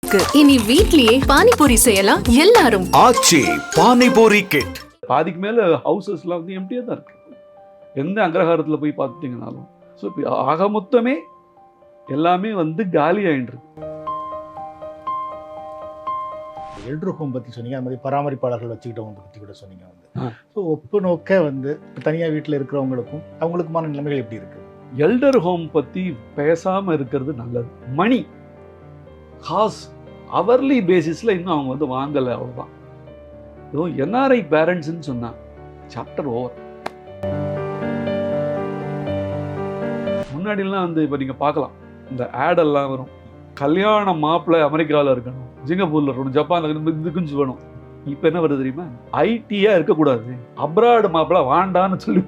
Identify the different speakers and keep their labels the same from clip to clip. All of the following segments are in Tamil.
Speaker 1: இனி வீட்லயே பானிபூரி செய்யலாம் எல்லாரும்.
Speaker 2: ஆச்சி பானிபூரி கிட்.
Speaker 3: பாதிக்கு மேல ஹவுசஸ்லாம் வந்து எம்டியா தான் இருக்கு. எந்த அக்ரஹாரத்துல போய் பார்த்துட்டீங்கனாலும். ஸோ ஆக மொத்தமே எல்லாமே வந்து காலி ஆயிட்டு இருக்கு.
Speaker 4: எல்டர் ஹோம் பற்றி சொன்னீங்க, அது மாதிரி பராமரிப்பாளர்கள் வச்சுக்கிட்டவங்க பற்றி கூட சொன்னீங்க வந்து. ஸோ ஒப்பு நோக்க வந்து தனியாக வீட்டில் இருக்கிறவங்களுக்கும் அவங்களுக்குமான நிலைமைகள் எப்படி இருக்கு?
Speaker 3: எல்டர் ஹோம் பற்றி பேசாமல் இருக்கிறது நல்லது. மணி காசு அவர்லி பேசிஸில் இன்னும் அவங்க வந்து வாங்கலை, அவ்வளோதான். ஏதோ என்ஆர்ஐ பேரண்ட்ஸ்ன்னு சொன்னான், சாப்டர் ஓவர். முன்னாடிலாம் வந்து இப்போ நீங்கள் பார்க்கலாம், இந்த ஆடெல்லாம் வரும், கல்யாண மாப்பிள்ளை அமெரிக்காவில் இருக்கணும், சிங்கப்பூரில் இருக்கணும், ஜப்பானில் இருக்கணும், இதுக்குன்னு வேணும். இப்போ என்ன வருது தெரியுமா? ஐடியாக இருக்கக்கூடாது, அப்ராடு மாப்பிள்ளை வாண்டான்னு சொல்லி.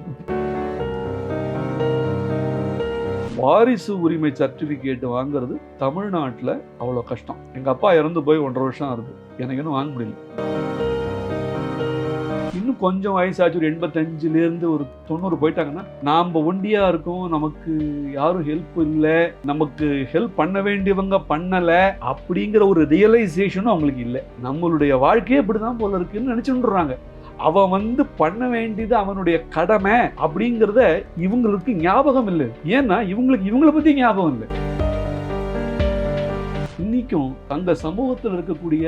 Speaker 3: வாரிசு உரிமை சர்டிஃபிகேட் வாங்குறது தமிழ்நாட்டில் அவ்வளோ கஷ்டம். எங்கள் அப்பா இறந்து போய் 1.5 வருஷம் ஆகுது, எனக்கு இன்னும் வாங்க முடியல. இன்னும் கொஞ்சம் வயசாச்சு, ஒரு 85லேருந்து ஒரு 90 போயிட்டாங்கன்னா நாம் ஒண்டியாக இருக்கோம், நமக்கு யாரும் ஹெல்ப் இல்லை, நமக்கு ஹெல்ப் பண்ண வேண்டியவங்க பண்ணலை அப்படிங்கிற ஒரு ரியலைசேஷனும் அவங்களுக்கு இல்லை. நம்மளுடைய வாழ்க்கையே இப்படி தான் போல இருக்குன்னு நினச்சுட்டுறாங்க. அவன் வந்து பண்ண வேண்டியது அவனுடைய கடமை அப்படிங்கிறத இவங்களுக்கு ஞாபகம் இல்லை. ஏன்னா இவங்களை பத்தி ஞாபகம் இல்லை. இன்னைக்கும் தங்க சமூகத்தில் இருக்கக்கூடிய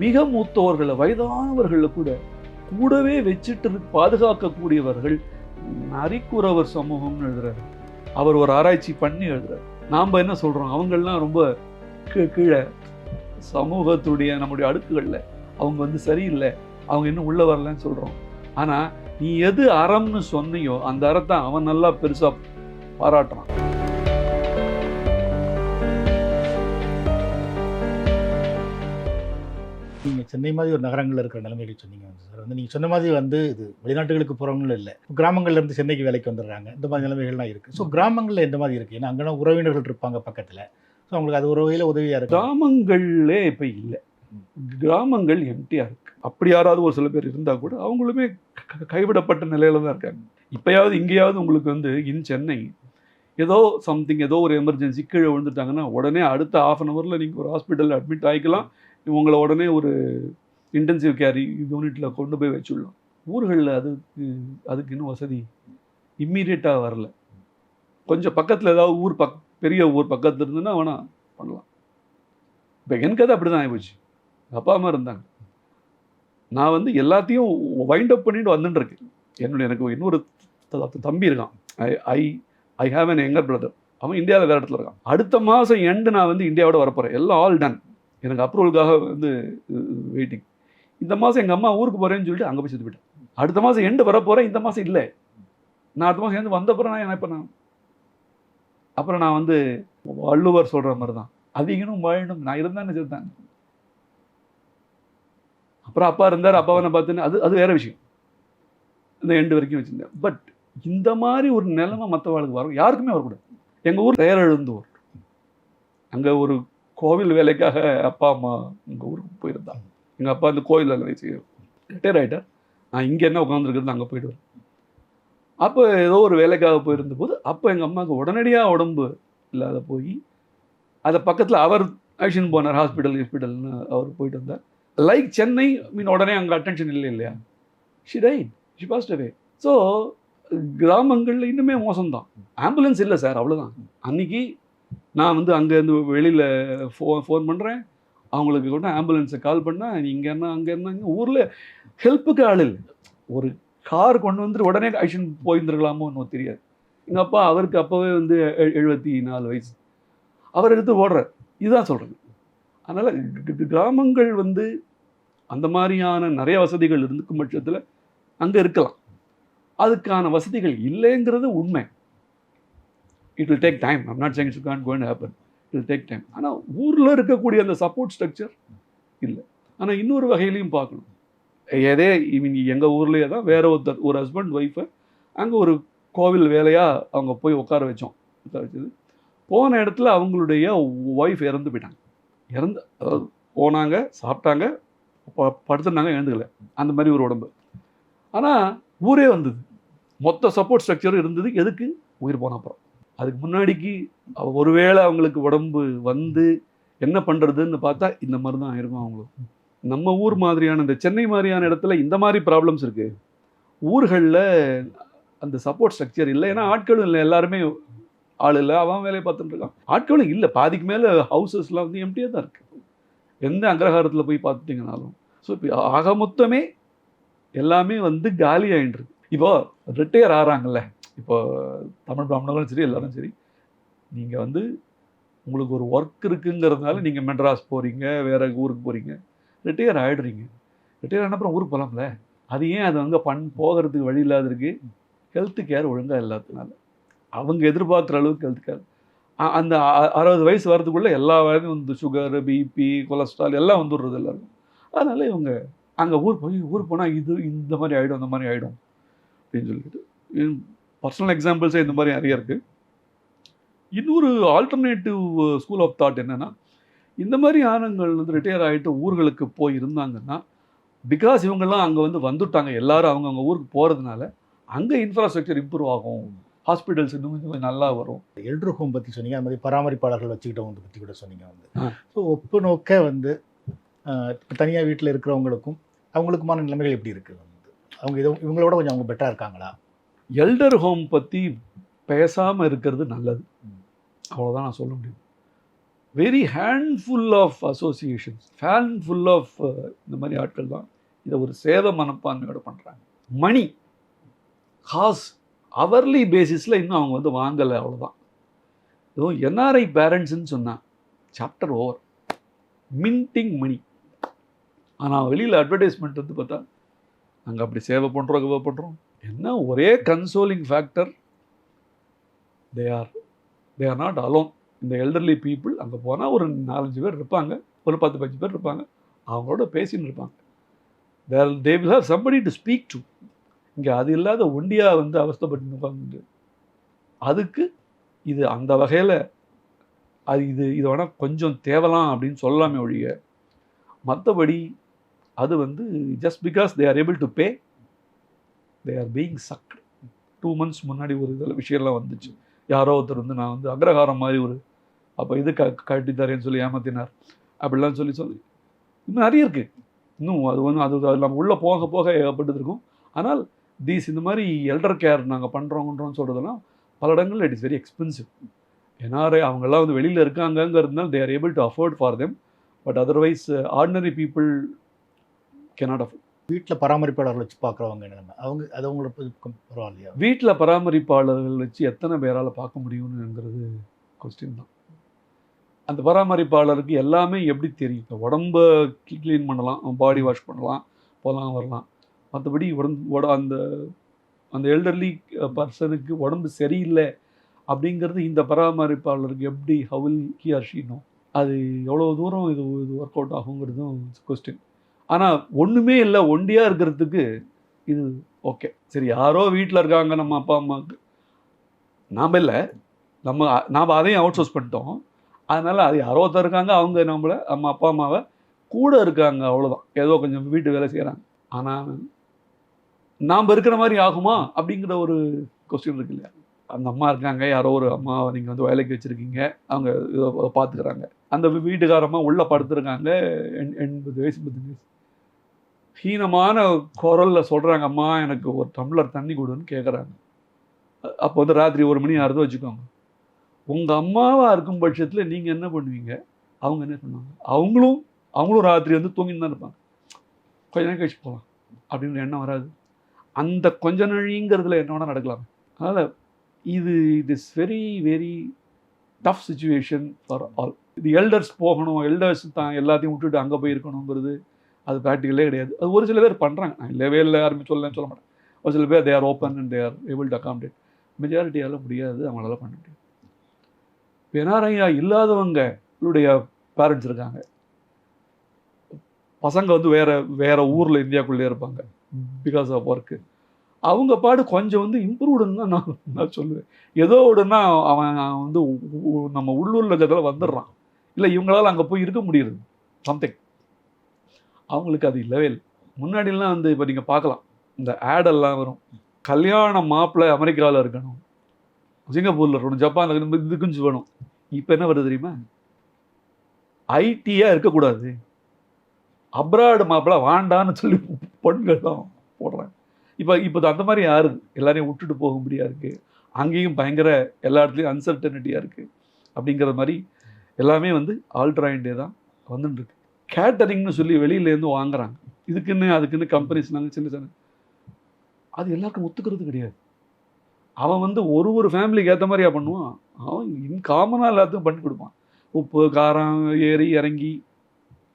Speaker 3: மிக மூத்தவர்களை, வயதானவர்களை கூடவே வச்சுட்டு பாதுகாக்கக்கூடியவர்கள் நரிக்குறவர் சமூகம்னு எழுதுறாரு. அவர் ஒரு ஆராய்ச்சி பண்ணி எழுதுறாரு. நாம என்ன சொல்றோம், அவங்கெல்லாம் ரொம்ப கீழே சமூகத்துடைய நம்முடைய அடுக்குகள்ல அவங்க வந்து சரியில்லை, அவங்க இன்னும் உள்ள வரலன்னு சொல்றோம். ஆனா நீ எது அறம்னு சொன்னியோ அந்த அறத்தை அவன் நல்லா பெருசா பாராட்டுறான்.
Speaker 4: நீங்கள் சென்னை மாதிரி ஒரு நகரங்களில் இருக்கிற நிலைமைகள் சொன்னீங்க வந்து சார். வந்து நீங்கள் சொன்ன மாதிரி வந்து இது வெளிநாட்டுகளுக்கு போகிறவங்களும் இல்லை, கிராமங்கள்ல இருந்து சென்னைக்கு வேலைக்கு வந்துடுறாங்க, இந்த மாதிரி நிலைமைகள்லாம் இருக்குது. ஸோ கிராமங்களில் எந்த மாதிரி இருக்குது? ஏன்னா அங்கே உறவினர்கள் இருப்பாங்க பக்கத்தில், ஸோ அவங்களுக்கு அது ஒரு வகையில் உதவியாக இருக்குது.
Speaker 3: கிராமங்களே இப்போ இல்லை, கிராமங்கள் எம்டியாக இருக்குது. அப்படி யாராவது ஒரு சில பேர் இருந்தால் கூட அவங்களுமே கைவிடப்பட்ட நிலையில தான் இருக்காங்க. இப்போயாவது இங்கேயாவது உங்களுக்கு வந்து இன் சென்னை ஏதோ சம்திங், ஏதோ ஒரு எமர்ஜென்சி கீழே விழுந்துட்டாங்கன்னா உடனே அடுத்த 1/2 அன் ஹவரில் நீங்கள் ஒரு ஹாஸ்பிட்டலில் அட்மிட் ஆகிக்கலாம், உங்களை உடனே ஒரு இன்டென்சிவ் கேர் யூனிட்டில் கொண்டு போய் வச்சுடலாம். ஊர்களில் அதுக்கு இன்னும் வசதி இம்மீடியட்டாக வரல. கொஞ்சம் பக்கத்தில் ஏதாவது ஊர் பெரிய ஊர் பக்கத்தில் இருந்துன்னா வேணால் பண்ணலாம். இப்போ எனக்கு அது அப்படி தான் ஆகிப்போச்சு. அப்பா அம்மா இருந்தாங்க, நான் வந்து எல்லாத்தையும் வைண்ட் அப் பண்ணிட்டு வந்துட்டுருக்கேன். எனக்கு இன்னொரு தம்பி இருக்கான், I have an younger brother. அவன் இந்தியாவில் வேறு இடத்துல இருக்கான். அடுத்த மாதம் எண்டு நான் வந்து இந்தியாவோட வரப்போகிறேன், எல்லாம் ஆல் டன். எனக்கு அப்ரூவலுக்காக வந்து வெயிட்டிங். இந்த மாதம் எங்கள் அம்மா ஊருக்கு போகிறேன்னு சொல்லிட்டு அங்கே போய் செத்து போயிட்டேன். அடுத்த மாதம் எண்டு வரப்போகிறேன், இந்த மாதம் இல்லை. நான் அடுத்த மாதம் சேர்ந்து வந்தப்பறம் அப்புறம் நான் வந்து வள்ளுவர் சொல்கிற மாதிரி தான், அதிகனும் வாழணும், நான் இருந்தான்னு செத்தேன். அப்புறம் அப்பா இருந்தார், அப்பாவை நான் பார்த்தேன்னு அது வேற விஷயம். இந்த எண்டு வரைக்கும் வச்சுருந்தேன். பட் இந்த மாதிரி ஒரு நிலைமை மற்றவாளுக்கு வரும், யாருக்குமே வரக்கூடாது. எங்கள் ஊர் பெயரெழுந்தூர், அங்கே ஒரு கோவில் வேலைக்காக அப்பா அம்மா எங்கள் ஊருக்கு போயிருந்தாங்க. எங்கள் அப்பா இந்த கோவிலில் ரிட்டையர் ஆகிட்டார். நான் இங்கே என்ன உட்காந்துருக்கிறது, அங்கே போயிடுவேன். அப்போ ஏதோ ஒரு வேலைக்காக போயிருந்த போது அப்போ எங்கள் அம்மாவுக்கு உடனடியாக உடம்பு இல்லாத போய் அதை பக்கத்தில் அவர் ஆக்ஷன் போனார், ஹாஸ்பிட்டல்னு அவர் போயிட்டு வந்தார். லைக் சென்னை உடனே அங்கே அட்டென்ஷன் இல்லை இல்லையா, she died, she passed away. So கிராமங்களில் இன்னுமே மோசம்தான். ஆம்புலன்ஸ் இல்லை சார், அவ்வளோதான். அன்றைக்கி நான் வந்து அங்கேருந்து வெளியில் ஃபோன் பண்ணுறேன், அவங்களுக்கு கூட ஆம்புலன்ஸை கால் பண்ணால் நீ இங்கே என்ன அங்கே இருந்தாங்க, ஊரில் ஹெல்ப்புக்கு ஆள் இல்லை. ஒரு கார் கொண்டு வந்துட்டு உடனே ஆக்ஷன் போயிருந்துருக்கலாமோ இன்னும் தெரியாது. எங்கள் அப்பா அவருக்கு அப்போவே வந்து 74 வயசு, அவர் எடுத்து ஓடுறார். இதுதான் சொல்கிறேன். அதனால் கிராமங்கள் வந்து அந்த மாதிரியான நிறைய வசதிகள் இருக்கும் பட்சத்தில் அங்கே இருக்கலாம். அதுக்கான வசதிகள் இல்லைங்கிறது உண்மை. It will take time. I'm not saying it's can't going to happen. It will take time. ஆனால் ஊரில் இருக்கக்கூடிய அந்த சப்போர்ட் ஸ்ட்ரக்சர் இல்லை. ஆனால் இன்னொரு வகையிலையும் பார்க்கணும். எங்கள் ஊர்லேயே தான் வேற ஒரு ஹஸ்பண்ட் ஒய்ஃபை அங்கே ஒரு கோவில் வேலையாக அவங்க போய் உட்கார வச்சது. போன இடத்துல அவங்களுடைய ஒய்ஃப் இறந்து போயிட்டாங்க. அதாவது போனாங்க, சாப்பிட்டாங்க, படுத்துனாங்க, எழுந்துக்கல, அந்த மாதிரி ஒரு உடம்பு. ஆனால் ஊரே வந்தது, மொத்த சப்போர்ட் ஸ்ட்ரக்சரும் இருந்தது. எதுக்கு? உயிர் போன அப்புறம். அதுக்கு முன்னாடிக்கு ஒருவேளை அவங்களுக்கு உடம்பு வந்து என்ன பண்ணுறதுன்னு பார்த்தா இந்த மாதிரி தான் ஆயிருக்கும் அவங்களுக்கு. நம்ம ஊர் மாதிரியான இந்த சென்னை மாதிரியான இடத்துல இந்த மாதிரி ப்ராப்ளம்ஸ் இருக்குது. ஊர்களில் அந்த சப்போர்ட் ஸ்ட்ரக்சர் இல்லை. ஏன்னா ஆட்களும் இல்லை, எல்லாருமே ஆள் இல்லை, அவன் வேலையை பார்த்துட்டு இருக்கான். ஆட்களும் இல்லை, பாதிக்கு மேலே ஹவுசஸ்லாம் வந்து எம்டியாக தான் இருக்குது. எந்த அக்ரஹாரத்தில் போய் பார்த்துட்டிங்கனாலும். ஸோ இப்போ ஆக மொத்தமே எல்லாமே வந்து காலி ஆகிட்டுருக்கு. இப்போ ரிட்டையர் ஆகிறாங்கல்ல, இப்போ தமிழ் பிராமணர்களும் சரி எல்லாரும் சரி, நீங்கள் வந்து உங்களுக்கு ஒரு ஒர்க் இருக்குங்கிறதுனால நீங்கள் மெட்ராஸ் போகிறீங்க, வேறு ஊருக்கு போகிறீங்க, ரிட்டையர் ஆகிடுறீங்க. ரிட்டையர் ஆன அப்புறம் ஊருக்கு போகலாம்ல. அது ஏன் அது அங்கே போகிறதுக்கு வழி இல்லாத இருக்குது? ஹெல்த்து கேர் ஒழுங்காக இல்லாததுனால. அவங்க எதிர்பார்க்குற அளவுக்கு ஹெல்த் கேர் அந்த 60 வயசு வரதுக்குள்ளே எல்லா வேலையும் வந்து சுகரு, பிபி, கொலஸ்ட்ரால் எல்லாம் வந்துடுறது எல்லாருக்கும். அதனால் இவங்க அங்கே ஊருக்கு போனால் இது இந்த மாதிரி ஆகிடும், அந்த மாதிரி ஆகிடும் அப்படின்னு சொல்லிட்டு பர்சனல் எக்ஸாம்பிள்ஸே இந்த மாதிரி நிறைய இருக்குது. இன்னொரு ஆல்டர்னேட்டிவ் ஸ்கூல் ஆஃப் தாட் என்னென்னா, இந்த மாதிரி ஆனங்கள் வந்து ரிட்டையர் ஆகிட்டு ஊர்களுக்கு போய் இருந்தாங்கன்னா, பிகாஸ் இவங்கெல்லாம் அங்கே வந்து வந்துட்டாங்க, எல்லோரும் அவங்கவுங்க ஊருக்கு போகிறதுனால அங்கே இன்ஃப்ராஸ்ட்ரக்சர் இம்ப்ரூவ் ஆகும், ஹாஸ்பிட்டல்ஸ் இன்னும் கொஞ்சம் நல்லா வரும்.
Speaker 4: எல்டர் ஹோம் பற்றி சொன்னீங்க, அது மாதிரி பராமரிப்பாளர்கள் வச்சுக்கிட்டவங்க பற்றி கூட சொன்னீங்க வந்து. ஸோ ஒப்பு நோக்க வந்து இப்போ தனியாக வீட்டில் இருக்கிறவங்களுக்கும் அவங்களுக்குமான நிலைமைகள் எப்படி இருக்குது வந்து? அவங்க இவங்களோட கொஞ்சம் அவங்க பெட்டராக இருக்காங்களா?
Speaker 3: எல்டர் ஹோம் பற்றி பேசாமல் இருக்கிறது நல்லது, அவ்வளோதான் நான் சொல்ல முடியும். Very handful of associations, handful of இந்த மாதிரி ஆட்கள் தான் இதை ஒரு சேவை மனப்பான்மையோடு பண்ணுறாங்க. மணி காசு அவர்லி பேசிஸில் இன்னும் அவங்க வந்து வாங்கலை, அவ்வளோதான். இதுவும் என்ஆர்ஐ பேரண்ட்ஸ்ன்னு சொன்னால் சாப்டர் ஓவர், மின்டிங் மணி. ஆனால் வெளியில் அட்வர்டைஸ்மெண்ட் வந்து பார்த்தா நாங்கள் அப்படி சேவை பண்ணுறோம். என்ன ஒரே consoling factor, they are not alone. இந்த எல்டர்லி பீப்புள் அங்கே போனால் ஒரு 4-5 பேர் இருப்பாங்க, ஒரு 10-15 பேர் இருப்பாங்க, அவங்களோட பேசின்னு இருப்பாங்க. They will have somebody to speak to. இங்கே அது இல்லாத ஒண்டியாக வந்து அவஸ்தைப்பட்டு உட்காந்து, அதுக்கு இது அந்த வகையில் அது இது வேணால் கொஞ்சம் தேவலாம் அப்படின்னு சொல்லலாமே ஒழிய, மற்றபடி அது வந்து just because they are able to pay, they are being sucked. 2 months முன்னாடி ஒரு இதில் விஷயம்லாம் வந்துச்சு. யாரோ ஒருத்தர் வந்து நான் வந்து அக்ரஹாரம் மாதிரி ஒரு அப்போ இது கட்டி தரேன்னு சொல்லி ஏமாத்தினார் அப்படிலாம் சொல்லி இன்னும் நிறைய இருக்குது. இன்னும் அது வந்து அது நம்ம உள்ளே போக போக ஏகப்பட்டது இருக்கும். ஆனால் இந்த மாதிரி எல்டர் கேர் நாங்கள் பண்ணுறோன்றோன்னு சொல்கிறதுலாம் பல இடங்களில் it is very expensive. NRI அவங்கெல்லாம் வந்து வெளியில் இருக்காங்கங்கிறதுனால they are able to afford for them, but otherwise ordinary people cannot afford.
Speaker 4: வீட்டில் பராமரிப்பாளர்கள் வச்சு பார்க்குறவங்க நிலைமை அவங்க அது அவங்களுக்கு பரவாயில்லையா?
Speaker 3: வீட்டில் பராமரிப்பாளர்கள் வச்சு எத்தனை பேரால் பார்க்க முடியும்னுங்கிறது கொஸ்டின் தான். அந்த பராமரிப்பாளருக்கு எல்லாமே எப்படி தெரியும்? இப்போ உடம்ப க்ளீன் பண்ணலாம், பாடி வாஷ் பண்ணலாம், போகலாம் வரலாம். மற்றபடி அந்த எல்டர்லி பர்சனுக்கு உடம்பு சரியில்லை அப்படிங்கிறது இந்த பராமரிப்பாளருக்கு எப்படி ஹவில் ஹி ஆர் ஷீ நோ? அது எவ்வளோ தூரம் இது ஒர்க் அவுட் ஆகுங்கிறதும் கொஸ்டின். ஆனால் ஒன்றுமே இல்லை, ஒண்டியாக இருக்கிறதுக்கு இது ஓகே. சரி, யாரோ வீட்டில் இருக்காங்க நம்ம அப்பா அம்மாவுக்கு, நாம் இல்லை, நாம் அதையும் அவுட் சோர்ஸ் பண்ணிட்டோம். அதனால் அது யாரோ ஒருத்தர் இருக்காங்க, அவங்க நம்மளை நம்ம அப்பா அம்மாவை கூட இருக்காங்க, அவ்வளோதான். ஏதோ கொஞ்சம் வீட்டு வேலை செய்கிறாங்க. ஆனால் நாம் இருக்கிற மாதிரி ஆகுமா அப்படிங்கிற ஒரு கொஸ்டின் இருக்கு இல்லையா? அந்த அம்மா இருக்காங்க, யாரோ ஒரு அம்மாவை நீங்கள் வந்து வேலைக்கு வச்சுருக்கீங்க, அவங்க இதை பார்த்துக்கிறாங்க. அந்த வீட்டுக்காரம்மா உள்ளே படுத்துருக்காங்க, 80 வயசு 80 வயசு, ஹீனமான குரலில் சொல்கிறாங்க, அம்மா எனக்கு ஒரு டம்ளர் தண்ணி கொடுன்னு கேட்குறாங்க. அப்போ வந்து ராத்திரி 1 மணி ஆறுதோ வச்சுக்கோங்க. உங்கள் அம்மாவாக இருக்கும் பட்சத்தில் நீங்கள் என்ன பண்ணுவீங்க? அவங்க என்ன பண்ணுவாங்க? அவங்களும் ராத்திரி வந்து தூங்கின்னு தான் இருப்பாங்க. கொஞ்ச நேரம் கழிச்சு போகலாம் அப்படின்ற எண்ணம் வராது. அந்த கொஞ்ச நாழிங்கிறதுல என்ன வேணால் நடக்கலாம். அதனால் it is very very tough situation for all. இது எல்டர்ஸ் போகணும், எல்டர்ஸ் தான் எல்லாத்தையும் விட்டுட்டு அங்கே போய் இருக்கணுங்கிறது அது ப்ராக்டிக்கலே கிடையாது. அது ஒரு சில பேர் பண்ணுறாங்க, நான் இல்லவே இல்லை யாருமே சொல்ல மாட்டேன். ஒரு சில பேர் they are open and they are able to accommodate. மெஜாரிட்டியால் முடியாது, அவங்களால பண்ண முடியாது. இப்போ என்ஆர்ஐயா இல்லாதவங்களுடைய பேரண்ட்ஸ் இருக்காங்க, பசங்க வந்து வேறு ஊரில் இந்தியாவுக்குள்ளே இருப்பாங்க பிகாஸ் ஆஃப் ஒர்க்கு. அவங்க பாடு கொஞ்சம் வந்து இம்ப்ரூவ்டுன்னு தான் நான் சொல்லுவேன். ஏதோ ஒன்றுனா அவன் வந்து நம்ம உள்ளூரில் இருக்கிறதுல வந்துடுறான், இல்லை இவங்களால் அங்கே போய் இருக்க முடியுது சம்திங். அவங்களுக்கு அது இல்லவே இல்லை. முன்னாடிலாம் வந்து இப்போ நீங்கள் பார்க்கலாம், இந்த ஆடெல்லாம் வரும், கல்யாண மாப்பிள்ளை அமெரிக்காவில் இருக்கணும், சிங்கப்பூரில் இருக்கணும், ஜப்பானில் இருக்கணும், இதுக்குஞ்சு வேணும். இப்போ என்ன வருது தெரியுமா? ஐடியாக இருக்கக்கூடாது, அப்ராடு மாப்பிள்ள வாண்டான்னு சொல்லி பெண்கள் தான் போடுறாங்க. இப்போ அந்த மாதிரி யாருது, எல்லாரையும் விட்டுட்டு போக முடியா இருக்குது, அங்கேயும் பயங்கர எல்லா இடத்துலையும் அன்சர்டனிட்டியாக இருக்குது அப்படிங்கிற மாதிரி எல்லாமே வந்து ஆல்ட்ராயிண்டே தான் வந்துட்டுருக்கு. கேட்டரிங்னு சொல்லி வெளியிலேருந்து வாங்குறாங்க, இதுக்குன்னு அதுக்குன்னு கம்பெனிஸ் நாங்கள் சின்ன சின்ன, அது எல்லாருக்கும் ஒத்துக்கிறது கிடையாது. அவன் வந்து ஒரு ஃபேமிலிக்கு ஏற்ற மாதிரியா பண்ணுவான், அவன் காமனாக எல்லாத்துக்கும் பண்ணி கொடுப்பான். உப்பு காரம் ஏறி இறங்கி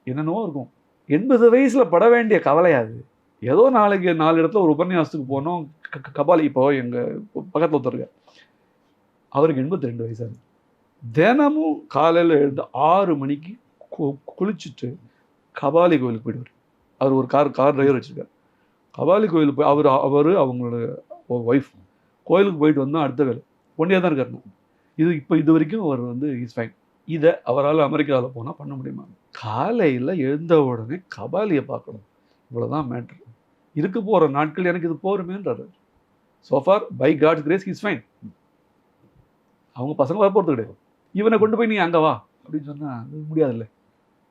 Speaker 3: என்னென்னவோ இருக்கும். 80 வயசில் பட வேண்டிய கவலையாது. ஏதோ நாளைக்கு 4 இடத்துல ஒரு உபன்யாசத்துக்கு போனோம். கபாலி இப்போ எங்கள் பக்கத்தில் ஒருத்தருங்க, அவருக்கு 82 வயசாகுது. தினமும் காலையில் எழுந்து 6 மணிக்கு குளிச்சுட்டு கபாலி கோயிலுக்கு போயிடுவார். அவர் ஒரு கார் டிரைவர் வச்சுருக்கார். கபாலி கோயிலுக்கு போய் அவர் அவங்களோட ஒய்ஃப் கோயிலுக்கு போயிட்டு வந்தால் அடுத்த வேலை ஒன்றியாக தான் இருக்காருண்ணா. இது வரைக்கும் அவர் வந்து இஸ் ஃபைன். இதை அவரால் அமெரிக்காவில் போனால் பண்ண முடியுமா? காலையில் எழுந்த உடனே கபாலியை பார்க்கணும், இவ்வளோதான் மேட்ரு. இருக்க போகிற நாட்கள் எனக்கு இது போருமேன்றாரு. So far by God's grace is fine. அவங்க பசங்க வர போகிறது கிடையாது. இவனை கொண்டு போய் நீ அங்கே வா அப்படின்னு சொன்னால் அது முடியாதுல்ல,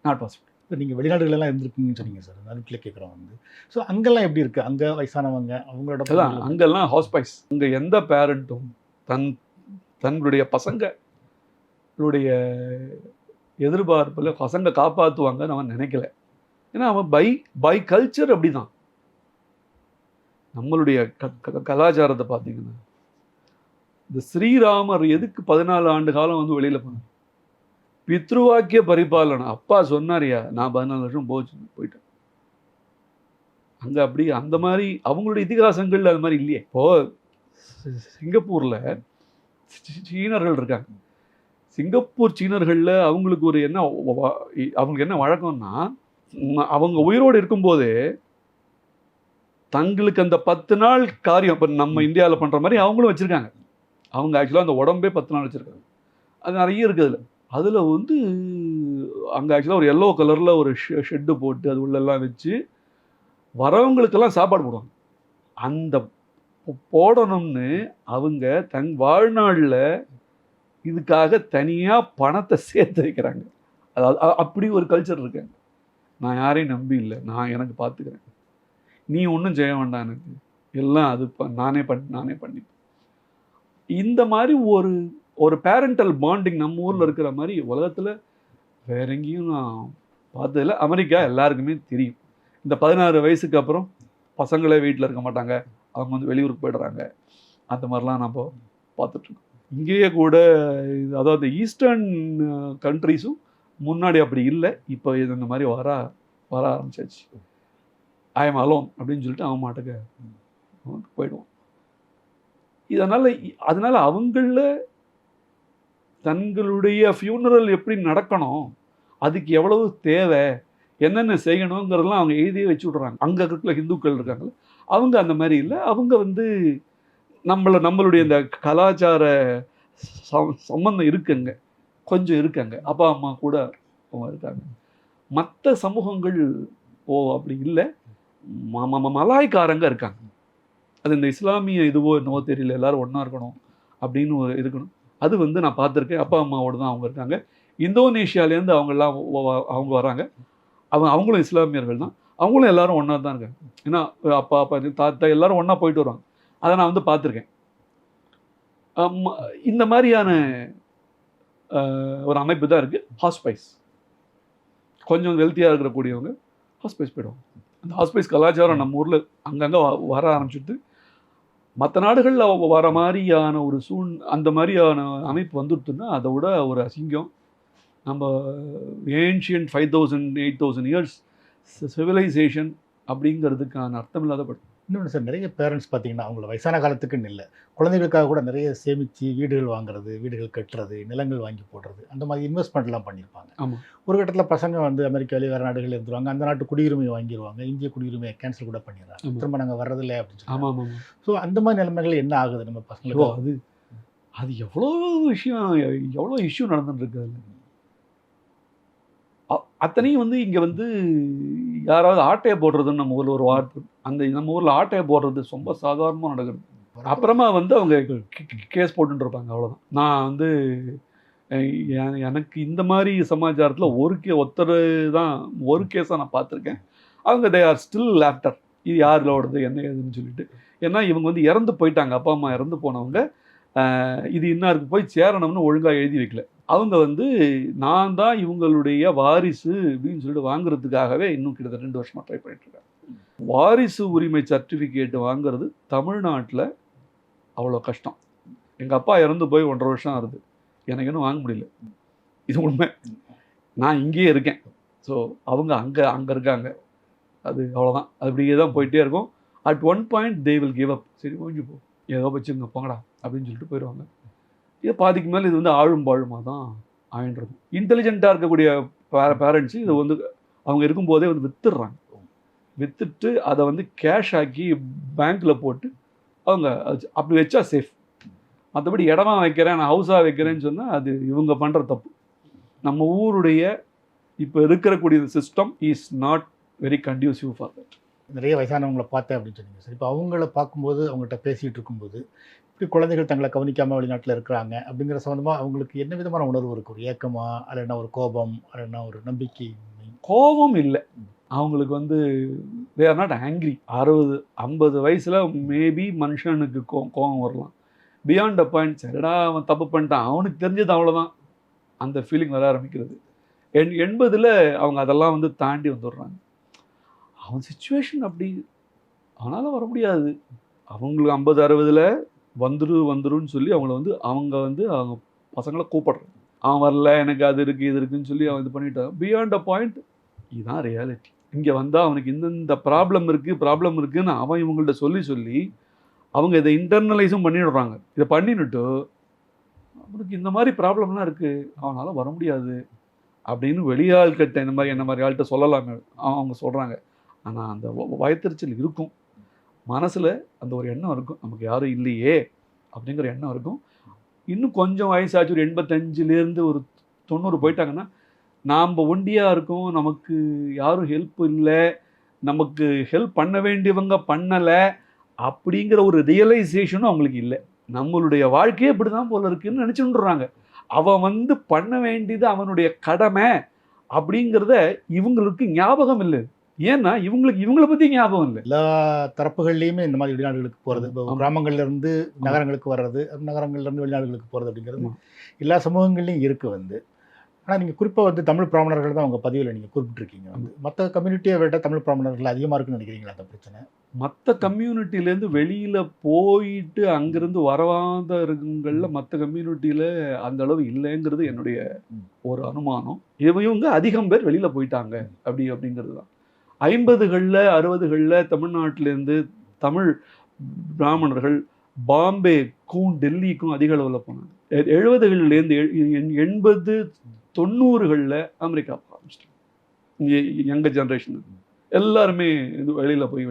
Speaker 3: நாட் பாசிபிள்.
Speaker 4: இப்போ நீங்கள் வெளிநாடுகளெல்லாம் இருந்திருக்கீங்கன்னு சொன்னீங்க சார், அதுக்குள்ளே கேட்குறோம் வந்து. ஸோ அங்கெல்லாம் எப்படி இருக்குது? அங்கே வயசானவங்க அவங்களோட
Speaker 3: அங்கெல்லாம் ஹவுஸ்வைஃப்ஸ். அங்கே எந்த பேரண்ட்டும் தன்னுடைய பசங்களுடைய எதிர்பார்ப்பில் பசங்க காப்பாற்றுவாங்கன்னு அவன் நினைக்கல. ஏன்னா அவன் பை கல்ச்சர் அப்படி தான். நம்மளுடைய கலாச்சாரத்தை பார்த்தீங்கன்னா, இந்த ஸ்ரீராமர் எதுக்கு 14 ஆண்டு காலம் வந்து வெளியில் போனார்? பித்ருவாக்கிய பரிபாலனை. அப்பா சொன்னாரியா, நான் 14 வருஷம் போயிட்டேன். அங்கே அப்படி அந்த மாதிரி அவங்களுடைய இதிகாசங்கள் அது மாதிரி இல்லையே. இப்போது சிங்கப்பூரில் சீனர்கள் இருக்காங்க. சிங்கப்பூர் சீனர்களில் அவங்களுக்கு அவங்களுக்கு என்ன வழக்கம்னா, அவங்க உயிரோடு இருக்கும்போதே தங்களுக்கு அந்த 10 நாள் காரியம், இப்போ நம்ம இந்தியாவில் பண்ணுற மாதிரி அவங்களும் வச்சுருக்காங்க. அவங்க ஆக்சுவலாக அந்த உடம்பே 10 நாள் வச்சுருக்காங்க. அது நிறைய இருக்குது. அதில் வந்து அங்கே ஆக்சுவலாக ஒரு எல்லோ கலரில் ஒரு ஷெட்டு போட்டு அது உள்ளெல்லாம் வச்சு வரவங்களுக்கெல்லாம் சாப்பாடு போடுவாங்க. அந்த போடணும்னு அவங்க தன் வாழ்நாளில் இதுக்காக தனியாக பணத்தை சேர்த்து வைக்கிறாங்க. அதாவது அப்படி ஒரு கல்ச்சர் இருக்காங்க. நான் யாரையும் நம்பி இல்லை, நான் எனக்கு பார்த்துக்கிறேன், நீ ஒன்றும் செய்ய வேண்டாம், எனக்கு எல்லாம் அது நானே பண்ணிப்பேன். இந்த மாதிரி ஒரு பேரண்டல் பாண்டிங் நம்ம ஊரில் இருக்கிற மாதிரி உலகத்தில் வேற எங்கேயும் நான் பார்த்ததில்ல. அமெரிக்கா எல்லாருக்குமே தெரியும். இந்த 16 வயசுக்கு அப்புறம் பசங்களே வீட்டில் இருக்க மாட்டாங்க, அவங்க வந்து வெளியூருக்கு போய்டுறாங்க. அந்த மாதிரிலாம் நம்ம பார்த்துட்ருக்கோம். இங்கேயே கூட அதாவது ஈஸ்டர்ன் கண்ட்ரிஸும் முன்னாடி அப்படி இல்லை, இப்போ இந்த மாதிரி வர ஆரம்பிச்சாச்சு. ஐ எம் அலோன் அப்படின்னு சொல்லிட்டு அவன் மாட்டுக்கு போயிடுவான். அதனால் அவங்கள தங்களுடைய ஃபியூனரல் எப்படி நடக்கணும், அதுக்கு எவ்வளவு தேவை, என்னென்ன செய்யணுங்கிறதெல்லாம் அவங்க எழுதியே வச்சு விட்றாங்க. அங்கே இருக்கிற ஹிந்துக்கள் இருக்காங்களே அவங்க அந்த மாதிரி இல்லை. அவங்க வந்து நம்மளுடைய இந்த கலாச்சார சம்பந்தம் இருக்குங்க, கொஞ்சம் இருக்காங்க, அப்பா அம்மா கூட இருக்காங்க. மற்ற சமூகங்கள் அப்படி இல்லை. மலாய்க்காரங்க இருக்காங்க. அது இந்த இஸ்லாமிய இதுவோ என்னவோ தெரியல, எல்லாரும் ஒன்றா இருக்கணும் அப்படின்னு இருக்கணும். அது வந்து நான் பார்த்துருக்கேன். அப்பா அம்மாவோடு தான் அவங்க இருக்காங்க. இந்தோனேஷியாவிலேருந்து அவங்க வராங்க. அவங்களும் இஸ்லாமியர்கள் தான். அவங்களும் எல்லாரும் ஒன்றா தான் இருக்காங்க. ஏன்னா அப்பா தாத்தா எல்லாரும் ஒன்றா போயிட்டு வருவாங்க. அதை நான் வந்து பார்த்துருக்கேன். இந்த மாதிரியான ஒரு அமைப்பு தான் இருக்குது. ஹாஸ்பைஸ் கொஞ்சம் வெல்த்தியாக இருக்கக்கூடியவங்க ஹாஸ்பைஸ் போயிடுவாங்க. அந்த ஹாஸ்பைஸ் கலாச்சாரம் நம்ம ஊரில் அங்கங்கே வர ஆரம்பிச்சுட்டு மற்ற நாடுகளில் வர மாதிரியான ஒரு அந்த மாதிரியான அமைப்பு வந்துடுதுன்னா அதை விட ஒரு அசிங்கம். நம்ம ஏன்ஷியன்ட் 5000 8000 இயர்ஸ் சிவிலைசேஷன் அப்படிங்கிறதுக்கான அர்த்தம் இல்லாத படம்.
Speaker 4: இன்னொன்று சார், நிறைய பேரண்ட்ஸ் பார்த்தீங்கன்னா அவங்கள வயசான காலத்துக்குன்னு இல்லை, குழந்தைகளுக்காக கூட நிறைய சேமித்து வீடுகள் வாங்குறது, வீடுகள் கட்டுறது, நிலங்கள் வாங்கி போடுறது, அந்த மாதிரி இன்வெஸ்ட்மெண்ட்லாம் பண்ணியிருப்பாங்க.
Speaker 3: ஆமாம்.
Speaker 4: ஒரு கட்டத்தில் பசங்க வந்து அமெரிக்காவிலே வேறு நாடுகளில் இருந்துருவாங்க, அந்த நாட்டு குடியுரிமையை வாங்கிடுவாங்க, இந்திய குடியுரிமையை கேன்சல் கூட பண்ணிடுறாங்க, திரும்ப நாங்கள் வர்றதில்லை அப்படின்னு சொல்லி.
Speaker 3: ஆமாம் ஆமாம்.
Speaker 4: ஸோ அந்த மாதிரி நிலைமைகள் என்ன ஆகுது நம்ம பசங்களுக்கு?
Speaker 3: அது எவ்வளோ விஷயம், எவ்வளோ இஷ்யூ நடந்துட்டுருக்கு. அதில் அத்தனையும் வந்து இங்கே வந்து யாராவது ஆட்டையை போடுறதுன்னு நம்ம ஊரில் ஒரு வார்த்தை, நம்ம ஊரில் ஆட்டையை போடுறது ரொம்ப சாதாரணமாக நடக்குது. அப்புறமா வந்து அவங்க கேஸ் போட்டுருப்பாங்க, அவ்வளோதான். நான் வந்து எனக்கு இந்த மாதிரி சமாச்சாரத்தில் ஒருத்தர் தான் ஒரு கேஸாக நான் பார்த்துருக்கேன். அவங்க தே ஆர் ஸ்டில் ஆஃப்டர் இது யாரோடது என்ன ஏதுன்னு சொல்லிட்டு. ஏன்னா இவங்க வந்து இறந்து போயிட்டாங்க, அப்பா அம்மா இறந்து போனவங்க. இது இன்னாருக்கு போய் சேரணும்னு ஒழுங்காக எழுதி வைக்கல. அவங்க வந்து நான் தான் இவங்களுடைய வாரிசு அப்படின்னு சொல்லிட்டு வாங்குறதுக்காகவே இன்னும் கிட்டத்தட்ட 2 வருஷமாக ட்ரை பண்ணிட்டுருக்காங்க. வாரிசு உரிமை சர்டிஃபிகேட் வாங்குறது தமிழ்நாட்டில் அவ்வளோ கஷ்டம். எங்கள் அப்பா இறந்து போய் 1.5 வருஷம் ஆகுது, எனக்கு இன்னும் வாங்க முடியல. இது உண்மை. நான் இங்கேயே இருக்கேன். ஸோ அவங்க அங்கே இருக்காங்க. அது அவ்வளோதான். அது அப்படியே தான் போயிட்டே இருக்கும். At one point they will give up. சரி ஓஞ்சி போ, ஏதோ வச்சுங்க போங்கடா அப்படின்னு சொல்லிட்டு போயிடுவாங்க. இது பாதிக்கு மேலே இது வந்து ஆழும் பாழுமாக தான் ஆயின்றிருக்கும். இன்டெலிஜென்ட்டாக இருக்கக்கூடிய பேரண்ட்ஸு இதை வந்து அவங்க இருக்கும்போதே வந்து வித்துடுறாங்க. விற்றுட்டு அதை வந்து கேஷ் ஆக்கி பேங்க்கில் போட்டு அவங்க அப்படி வச்சா சேஃப். மற்றபடி இடமா வைக்கிறேன், நான் ஹவுஸாக வைக்கிறேன்னு சொன்னால் அது இவங்க பண்ணுற தப்பு. நம்ம ஊருடைய இப்போ இருக்கக்கூடிய system is not very conducive for that.
Speaker 4: நிறைய வயசானவங்களை பார்த்தேன் அப்படின்னு சொன்னீங்க சார். இப்போ அவங்கள பார்க்கும்போது, அவங்ககிட்ட பேசிகிட்டு இருக்கும்போது, இப்படி குழந்தைகள் தங்களை கவனிக்காமல் வெளிநாட்டில் இருக்கிறாங்க அப்படிங்கிற சம்மந்தமாக அவங்களுக்கு என்ன விதமான உணர்வு இருக்குது? ஒரு ஏக்கமா, இல்லைன்னா ஒரு கோபம், இல்லைன்னா ஒரு நம்பிக்கை?
Speaker 3: கோபம் இல்லை அவங்களுக்கு. வந்து தே ஆர் நாட் ஆங்க்ரி. 60-50 வயசில் மேபி மனுஷனுக்கு கோபம் வரலாம். பியாண்ட் அ பாயிண்ட், சரிடா அவன் தப்பு பண்ணிட்டான், அவனுக்கு தெரிஞ்சது அவ்வளோதான், அந்த ஃபீலிங் வர ஆரம்பிக்கிறது. 80 அவங்க அதெல்லாம் வந்து தாண்டி வந்துடுறாங்க. அவன் சுச்சுவேஷன் அப்படி, அவனால் வர முடியாது. அவங்களுக்கு 50-60 வந்துருன்னு சொல்லி அவங்க பசங்களை கூப்பிடுறாங்க. அவன் வரல, எனக்கு அது இருக்குது இது இருக்குதுன்னு சொல்லி அவன் இது பண்ணிட்டான். பியாண்ட் அ பாயிண்ட் இதுதான் ரியாலிட்டி. இங்கே வந்தால் அவனுக்கு இந்த ப்ராப்ளம் இருக்குதுன்னு அவன் இவங்கள்ட்ட சொல்லி அவங்க இதை இன்டர்னலைஸும் பண்ணிடுறாங்க. இதை பண்ணிட்டு அவனுக்கு இந்த மாதிரி ப்ராப்ளம்லாம் இருக்குது, அவனால் வர முடியாது அப்படின்னு வெளியாள்கிட்ட என்ன மாதிரி ஆள்கிட்ட சொல்லலாமே அவங்க சொல்கிறாங்க. ஆனால் அந்த வயத்தறிச்சல் இருக்கும், மனசில் அந்த ஒரு எண்ணம் இருக்கும், நமக்கு யாரும் இல்லையே அப்படிங்கிற எண்ணம் இருக்கும். இன்னும் கொஞ்சம் வயசாச்சு, ஒரு 85லேருந்து ஒரு 90 போயிட்டாங்கன்னா நாம் ஒண்டியாக இருக்கோம், நமக்கு யாரும் ஹெல்ப் இல்லை, நமக்கு ஹெல்ப் பண்ண வேண்டியவங்க பண்ணலை அப்படிங்கிற ஒரு ரியலைசேஷனும் அவங்களுக்கு இல்லை. நம்மளுடைய வாழ்க்கையே இப்படி தான் போல இருக்குன்னு நினச்சிட்டுறாங்க. அவன் பண்ண வேண்டியது அவனுடைய கடமை அப்படிங்கிறத இவங்களுக்கு ஞாபகம் இல்லை. ஏன்னா இவங்களை பற்றி ஞாபகம் இல்லை.
Speaker 4: எல்லா தரப்புகள்லையுமே இந்த மாதிரி வெளிநாடுகளுக்கு போகிறது, இப்போ கிராமங்கள்லேருந்து நகரங்களுக்கு வர்றது, நகரங்கள்லேருந்து வெளிநாடுகளுக்கு போகிறது அப்படிங்கிறது எல்லா சமூகங்கள்லையும் இருக்குது. ஆனால் நீங்கள் குறிப்பாக தமிழ் பிராமணர்கள் தான் உங்கள் பதிவில் நீங்கள் குறிப்பிட்டிருக்கீங்க. மற்ற கம்யூனிட்டியை விட தமிழ் பிராமணர்கள் அதிகமாக இருக்குன்னு நினைக்கிறீங்களா அந்த பிரச்சனை?
Speaker 3: மற்ற கம்யூனிட்டிலேருந்து வெளியில் போயிட்டு அங்கேருந்து வரவாதவங்களில் மற்ற கம்யூனிட்டியில் அந்த அளவு இல்லைங்கிறது என்னுடைய ஒரு அனுமானம். இவங்க அதிகம் பேர் வெளியில் போயிட்டாங்க அப்படிங்கிறது தான். 50களில் 60களில் தமிழ்நாட்டிலேருந்து தமிழ் பிராமணர்கள் பாம்பேக்கும் டெல்லிக்கும் அதிக அளவில் போனாங்க. 70களிலேருந்து 80-90களில் அமெரிக்கா ஆரம்பிச்சிட்டாங்க. இங்கே யங்கர் ஜென்ரேஷன் எல்லாருமே வெளியில் போய்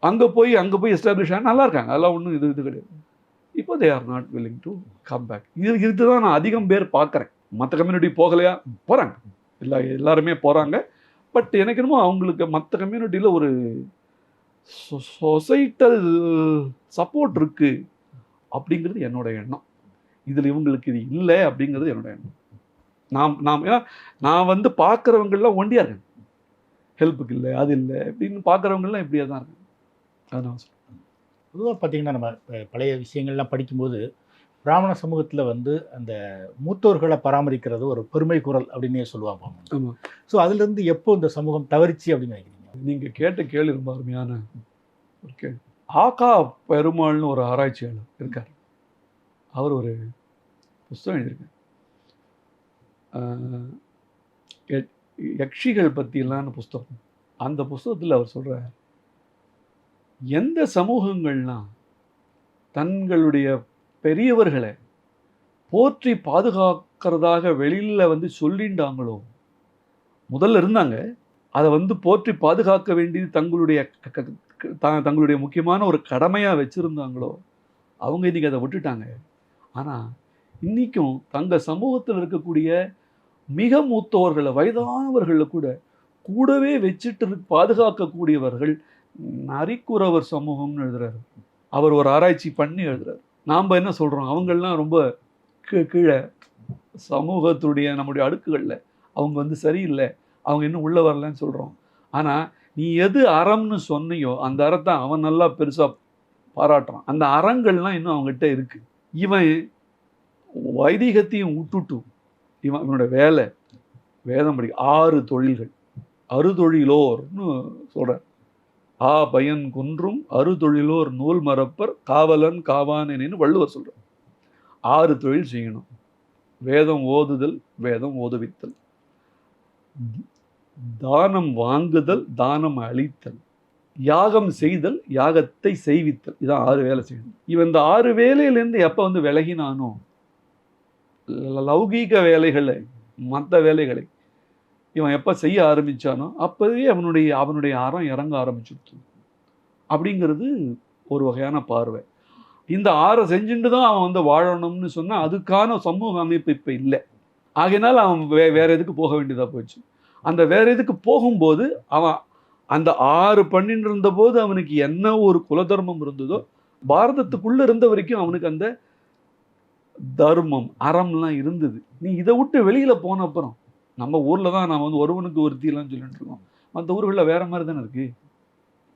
Speaker 3: அங்கே போய் எஸ்டாப்ளிஷ் ஆக நல்லா இருக்காங்க. அதெல்லாம் ஒன்றும் இது கிடையாது. இப்போ they are not willing to come back. இதுதான் நான் அதிகம் பேர் பார்க்குறேன். மற்ற கம்யூனிட்டி போகலையா, போகிறாங்க, எல்லாருமே போகிறாங்க. பட் எனக்கு என்னமோ அவங்களுக்கு மற்ற கம்யூனிட்டியில் ஒரு சொசைட்டல் சப்போர்ட் இருக்குது அப்படிங்கிறது என்னோட எண்ணம். இதில் இவங்களுக்கு இது இல்லை அப்படிங்கிறது என்னோட எண்ணம். ஏன்னா நான் பார்க்குறவங்கெல்லாம் ஒண்டியாக இருக்கேன், ஹெல்ப்புக்கு இல்லை அது இல்லை அப்படின்னு பார்க்குறவங்கெல்லாம் இப்படியே தான் இருக்காங்க. அதனால்
Speaker 4: பொதுவாக பார்த்திங்கன்னா நம்ம பழைய விஷயங்கள்லாம் படிக்கும்போது பிராமண சமூகத்தில் அந்த மூத்தோர்களை பராமரிக்கிறது ஒரு பெருமை குரல் அப்படின்னே சொல்லுவாங்க.
Speaker 3: ஆமாம்.
Speaker 4: ஸோ அதுலேருந்து எப்போ இந்த சமூகம் தவறிச்சு அப்படின்னு நினைக்கிறீங்க?
Speaker 3: நீங்கள் கேட்ட கேள்வி ரொம்ப அருமையான ஒரு கேள்வி. ஆகா பெருமாள்னு ஒரு ஆராய்ச்சியாளர் இருக்கார். அவர் ஒரு புஸ்தகம் எழுதியிருக்கார், யக்ஷிகள் பற்றியெல்லாம் புஸ்தகம். அந்த புஸ்தகத்தில் அவர் சொல்கிறார், எந்த சமூகங்கள்லாம் தங்களுடைய பெரியவர்களை போற்றி பாதுகாக்கிறதாக வெளியில் சொல்லிண்டாங்களோ, முதல்ல இருந்தாங்க, அதை போற்றி பாதுகாக்க வேண்டியது தங்களுடைய முக்கியமான ஒரு கடமையாக வச்சுருந்தாங்களோ, அவங்க இன்றைக்கி அதை விட்டுட்டாங்க. ஆனால் இன்றைக்கும் தங்கள் சமூகத்தில் இருக்கக்கூடிய மிக மூத்தவர்களை, வயதானவர்களை கூடவே வச்சுட்டு பாதுகாக்கக்கூடியவர்கள் நரிக்குறவர் சமூகம்னு எழுதுறாரு. அவர் ஒரு ஆராய்ச்சி பண்ணி எழுதுறாரு. நாம் என்ன சொல்கிறோம், அவங்கெல்லாம் ரொம்ப கீழே சமூகத்துடைய நம்முடைய அடுக்குகளில் அவங்க வந்து சரியில்லை, அவங்க இன்னும் உள்ளே வரலன்னு சொல்கிறோம். ஆனால் நீ எது அறம்னு சொன்னியோ அந்த அறத்தை அவன் நல்லா பெருசாக பாராட்டுறான். அந்த அறங்கள்லாம் இன்னும் அவங்ககிட்ட இருக்குது. இவன் வைதிகத்தையும் விட்டுட்டு இவனோட வேலை வேதம் படிக்க 6 தொழில்கள் அறுதொழிலோர்னு சொல்கிறார். பயன் குன்றும் அறுதொழிலோர் நூல் மறப்பர் காவலன் காவானேன்னு வள்ளுவர் சொல்கிறார். 6 தொழில் செய்யணும். வேதம் ஓதுதல், வேதம் ஓதுவித்தல், தானம் வாங்குதல், தானம் அளித்தல், யாகம் செய்தல், யாகத்தை செய்வித்தல். இதான் 6 வேலை செய்யணும். இவன் இந்த 6 வேலையிலேருந்து எப்போ வந்து விலகினானோ, லௌகீக வேலைகளை மற்ற வேலைகளை இவன் எப்போ செய்ய ஆரம்பித்தானோ அப்போவே அவனுடைய அறம் இறங்க ஆரம்பிச்சுடுச்சு அப்படிங்கிறது ஒரு வகையான பார்வை. இந்த 6 செஞ்சுட்டு தான் அவன் வந்து வாழணும்னு சொன்னால் அதுக்கான சமூக அமைப்பு இப்போ இல்லை. ஆகையினால் அவன் வேற எதுக்கு போக வேண்டியதாக போச்சு. அந்த வேற எதுக்கு போகும்போது அவன் அந்த 6 பண்ணிட்டு இருந்தபோது அவனுக்கு என்ன ஒரு குலதர்மம் இருந்ததோ, பாரதத்துக்குள்ளே இருந்த வரைக்கும் அவனுக்கு அந்த தர்மம் அறம்லாம் இருந்தது. நீ இதை விட்டு வெளியில் போன அப்புறம் நம்ம ஊரில் தான் நாம் வந்து ஒருவனுக்கு ஒருத்திலாம் சொல்லிட்டு இருக்கோம். மற்ற ஊர்களில் வேற மாதிரி தானே இருக்குது.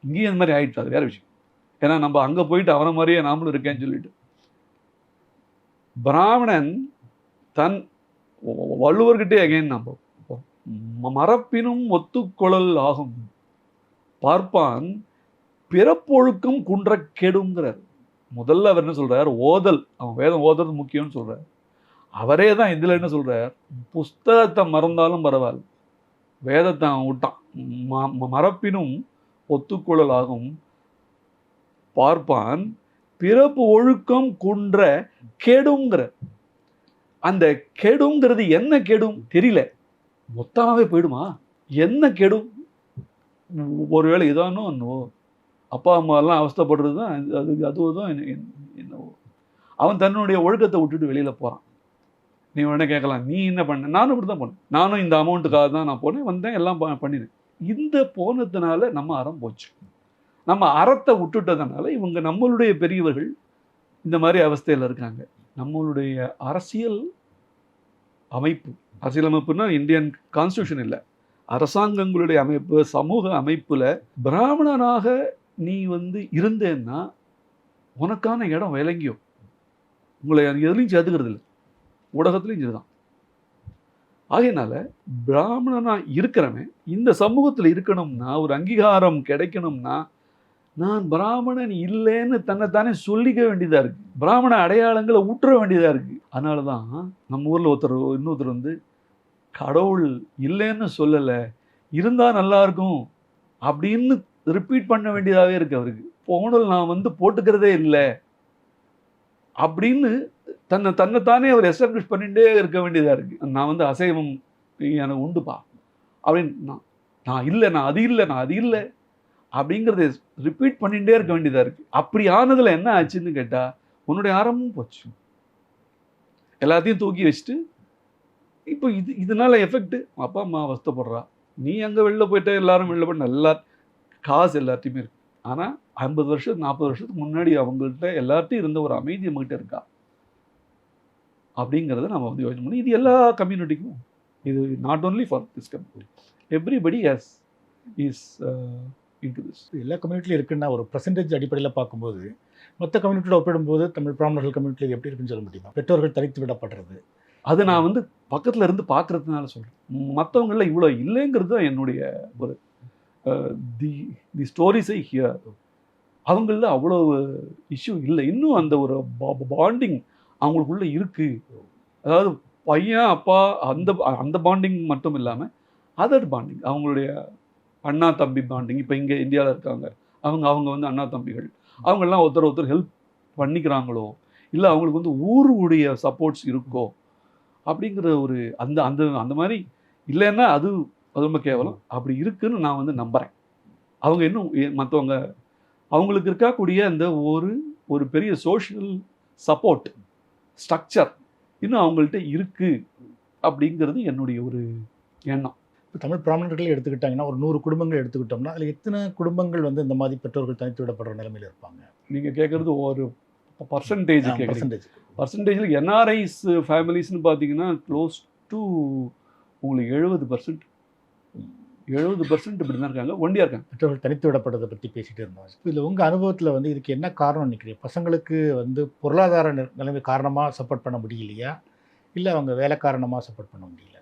Speaker 3: இங்கேயும் அந்த மாதிரி ஆயிடுச்சு. அது வேற விஷயம். ஏன்னா நம்ம அங்கே போயிட்டு அவனை மாதிரியே நாமளும் இருக்கேன்னு சொல்லிட்டு பிராமணன் தன் வள்ளுவர்கிட்டே அகைன் நம்ம மரப்பினும் ஒத்துக்கொள்ளல் ஆகும் பார்ப்பான் பிறப்பொழுக்கம் குன்ற கெடுங்கிறார். முதல்ல அவர் என்ன சொல்றார், ஓதல், அவன் வேதம் ஓதுறது முக்கியம்னு சொல்றார். அவரே தான் இதில் என்ன சொல்றார், புஸ்தகத்தை மறந்தாலும் பரவாயில்ல, வேதத்தை அவன் விட்டான். மரப்பினும் ஒத்துக்கொள்ளல் ஆகும் பார்ப்பான் பிறப்பு ஒழுக்கம் குன்ற கெடுங்கிற. அந்த கெடுங்கிறது என்ன கெடும் தெரியல, மொத்தமாகவே போயிடுமா? என்ன கெடும்? ஒருவேளை இதானோ என்னவோ, அப்பா அம்மாலாம் அவஸ்தைப்படுறது தான் அதுதான் என்னவோ. அவன் தன்னுடைய ஒழுக்கத்தை விட்டுட்டு வெளியில் போகிறான். நீ உடனே கேட்கலாம், நீ என்ன பண்ண? நானும் இப்படி தான் போனேன். நானும் இந்த அமௌண்ட்டுக்காக தான் நான் போனேன், வந்தேன், எல்லாம் பண்ணினேன். இந்த போனதுனால நம்ம அறம் போச்சு. நம்ம அறத்தை விட்டுட்டதுனால இவங்க நம்மளுடைய பெரியவர்கள் இந்த மாதிரி அவஸ்தையில் இருக்காங்க. நம்மளுடைய அரசியல் அமைப்புனா இந்தியன் கான்ஸ்டியூஷன் இல்லை, அரசாங்கங்களுடைய அமைப்பு, சமூக அமைப்பில் பிராமணனாக நீ வந்து இருந்தேன்னா உனக்கான இடம் விளங்கியும் உங்களை எதுலையும் சேர்த்துக்கிறது இல்லை, ஊடகத்துலையும் சரிதான். ஆகையினால பிராமணனா இருக்கிறவன் இந்த சமூகத்தில் இருக்கணும்னா, ஒரு அங்கீகாரம் கிடைக்கணும்னா, நான் பிராமணன் இல்லைன்னு தன்னைத்தானே சொல்லிக்க வேண்டியதாக இருக்குது. பிராமண அடையாளங்களை ஊற்ற வேண்டியதாக இருக்குது. அதனால தான் நம்ம ஊரில் இன்னொருத்தர் வந்து கடவுள் இல்லைன்னு சொல்லலை, இருந்தால் நல்லாயிருக்கும் அப்படின்னு ரிப்பீட் பண்ண வேண்டியதாகவே இருக்குது அவருக்கு. போனல் நான் வந்து போட்டுக்கிறதே இல்லை அப்படின்னு தன்னைத்தானே அவர் எஸ்டாப்ளிஷ் பண்ணிகிட்டே இருக்க வேண்டியதாக இருக்குது. நான் வந்து அசைவம் எனக்கு உண்டுப்பா அப்படின்னு நான் இல்லை, நான் அது இல்லை அப்படிங்கிறத ரிப்பீட் பண்ணிகிட்டே இருக்க வேண்டியதாக இருக்குது. அப்படி ஆனதில் என்ன ஆச்சுன்னு கேட்டால் உன்னுடைய அறமும் போச்சு. எல்லாத்தையும் தூக்கி வச்சுட்டு இப்போ இதனால எஃபெக்ட் அப்பா அம்மா அவஸ்தைப்படுறா. நீ அங்கே வெளில போயிட்டா எல்லாரும் வெளில போய் நல்லா காசு எல்லாத்தையுமே இருக்கு. ஆனால் 50 வருஷம் 40 வருஷத்துக்கு முன்னாடி அவங்கள்ட்ட எல்லாத்தையும் இருந்த ஒரு அமைதி நம்மகிட்ட இருக்கா அப்படிங்கிறத நம்ம வந்து யோசனை பண்ணி, இது எல்லா கம்யூனிட்டிக்கும், இது not only for this community, everybody has is into this.
Speaker 4: எல்லா கம்யூனிட்டியும் இருக்குன்னா ஒரு பர்சன்டேஜ் அடிப்படையில் பார்க்கும்போது மற்ற கம்யூனிட்டியோட ஒப்பிடும்போது தமிழ் பிராமணர்கள் கம்யூனிட்டியில் எப்படி இருக்குன்னு சொல்ல முடியுமா? பெற்றோர்கள் தனித்து விடப்படுறது,
Speaker 3: அது நான் வந்து பக்கத்தில் இருந்து பார்க்கறதுனால சொல்கிறேன். மற்றவங்களில் இவ்வளோ இல்லைங்கிறது தான் என்னுடைய ஒரு தி ஸ்டோரிஸை ஹியர். அவங்கள அவ்வளோ இஷ்யூ இல்லை. இன்னும் அந்த ஒரு பாண்டிங் அவங்களுக்குள்ளே இருக்குது. அதாவது பையன் அப்பா அந்த பாண்டிங் மட்டும் இல்லாமல் அதர் பாண்டிங், அவங்களுடைய அண்ணா தம்பி பாண்டிங். இப்போ இங்கே இந்தியாவில் இருக்காங்க அவங்க வந்து அண்ணா தம்பிகள், அவங்கெல்லாம் ஒருத்தர் ஹெல்ப் பண்ணிக்கிறாங்களோ, இல்லை அவங்களுக்கு வந்து ஊருடைய சப்போர்ட்ஸ் இருக்கோ அப்படிங்கிற ஒரு அந்த அந்த அந்த மாதிரி இல்லைன்னா அது ரொம்ப கேவலம். அப்படி இருக்குன்னு நான் வந்து நம்புகிறேன். அவங்க இன்னும் மற்றவங்க அவங்களுக்கு இருக்கக்கூடிய அந்த ஒரு பெரிய சோஷியல் சப்போர்ட் ஸ்ட்ரக்சர் இன்னும் அவங்கள்ட்ட இருக்குது அப்படிங்கிறது என்னுடைய ஒரு எண்ணம்.
Speaker 4: இப்போ தமிழ் பிராமணர்கள் எடுத்துக்கிட்டாங்கன்னா ஒரு 100 குடும்பங்கள் எடுத்துக்கிட்டோம்னா அதில் எத்தனை குடும்பங்கள் வந்து இந்த மாதிரி பெற்றோர்கள் தனித்து விடப்படுற நிலைமையில் இருப்பாங்க?
Speaker 3: நீங்கள் கேட்குறது ஒரு இப்போ பர்சன்டேஜ் கேட்குறீங்க.
Speaker 4: பர்சன்டேஜ்
Speaker 3: பர்சன்டேஜில் என்ஆர்ஐஸ் ஃபேமிலிஸ்னு பார்த்தீங்கன்னா க்ளோஸ் டு உங்களுக்கு 70% இப்படி தான் இருக்காங்க, ஒண்டியாக இருக்காங்க.
Speaker 4: மற்றவர்கள் தனித்து விடப்பட்டதை பற்றி பேசிட்டு இருந்தோம். இதில் உங்கள் அனுபவத்தில் வந்து இதுக்கு என்ன காரணம் நினைக்கிறீங்க? பசங்களுக்கு வந்து பொருளாதார நிலைமை காரணமாக சப்போர்ட் பண்ண முடியலையா, இல்லை அவங்க வேலை காரணமாக சப்போர்ட் பண்ண முடியல?